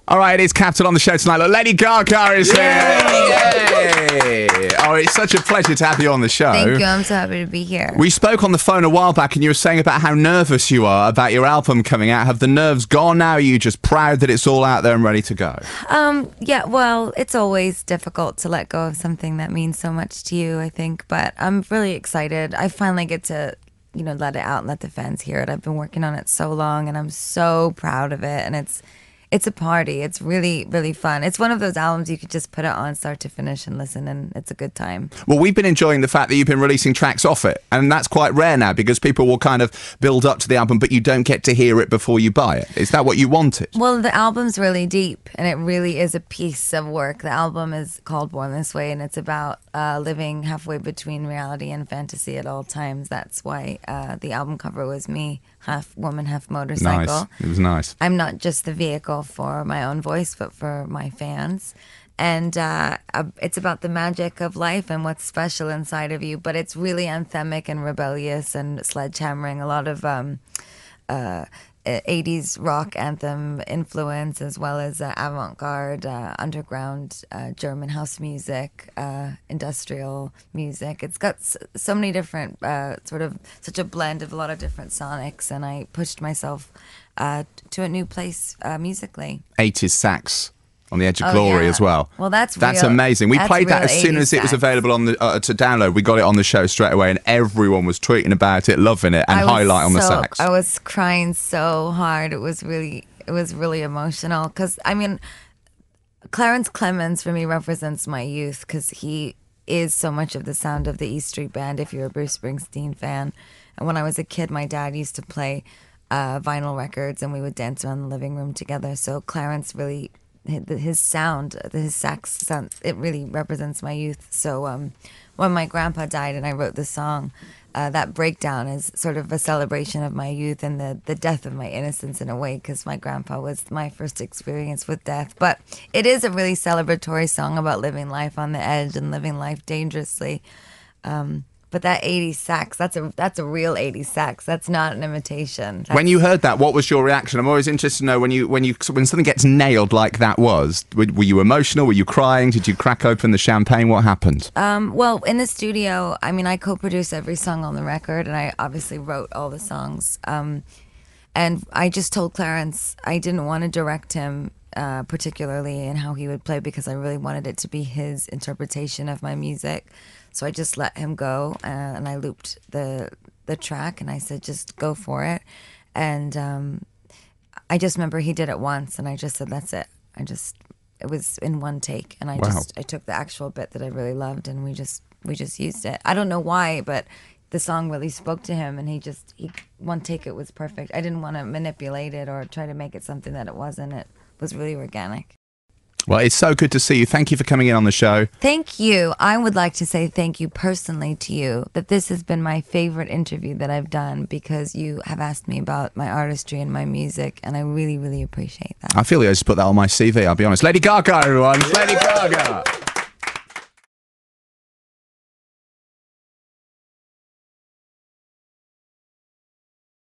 All right, it's Capital on the show tonight. Look, Lady Gaga is here. Yay! Oh, it's such a pleasure to have you on the show. Thank you. I'm so happy to be here. We spoke on the phone a while back and you were saying about how nervous you are about your album coming out. Have the nerves gone now? Are you just proud that it's all out there and ready to go? Yeah, well, it's always difficult to let go of something that means so much to you, I think. But I'm really excited. I finally get to, let it out and let the fans hear it. I've been working on it so long and I'm so proud of it. And it's a party. It's really, really fun. It's one of those albums you could just put it on start to finish and listen, and it's a good time. Well, we've been enjoying the fact that you've been releasing tracks off it, and that's quite rare now because people will kind of build up to the album, but you don't get to hear it before you buy it. Is that what you wanted? Well, the album's really deep, and it really is a piece of work. The album is called Born This Way, and it's about living halfway between reality and fantasy at all times. That's why the album cover was me, half woman, half motorcycle. Nice. It was nice. I'm not just the vehicle for my own voice, but for my fans. And it's about the magic of life and what's special inside of you. But it's really anthemic and rebellious and sledgehammering. A lot of 80s rock anthem influence, as well as avant-garde, underground German house music, industrial music. It's got so many different, such a blend of a lot of different sonics, and I pushed myself to a new place musically. 80s sax on the Edge of Glory as well. Well, that's amazing. We played that as soon as it was available on the to download. We got it on the show straight away, and everyone was tweeting about it, loving it, and highlight on the sax. I was crying so hard. It was really emotional because Clarence Clemens for me represents my youth because he is so much of the sound of the E Street Band. If you're a Bruce Springsteen fan, and when I was a kid, my dad used to play vinyl records, and we would dance around the living room together. So Clarence really. His sound, his sax sound, it really represents my youth. So when my grandpa died and I wrote the song, that breakdown is sort of a celebration of my youth and the death of my innocence in a way, because my grandpa was my first experience with death. But it is a really celebratory song about living life on the edge and living life dangerously. But that 80s sax, that's a real 80s sax. That's not an imitation. When you heard that, what was your reaction? I'm always interested to know when something gets nailed like that was. Were you emotional? Were you crying? Did you crack open the champagne? What happened? Well, in the studio, I co-produce every song on the record, and I obviously wrote all the songs. And I just told Clarence I didn't want to direct him particularly in how he would play, because I really wanted it to be his interpretation of my music. So I just let him go, and I looped the track, and I said, just go for it. And I just remember he did it once, and I just said, that's it. It was in one take, and I took the actual bit that I really loved, and we just used it. I don't know why, but the song really spoke to him, and he one take, it was perfect. I didn't want to manipulate it or try to make it something that it wasn't. It was really organic. Well, it's so good to see you. Thank you for coming in on the show. Thank you. I would like to say thank you personally to you, that this has been my favorite interview that I've done, because you have asked me about my artistry and my music, and I really, really appreciate that. I feel like I just put that on my CV, I'll be honest. Lady Gaga, everyone. Lady Gaga.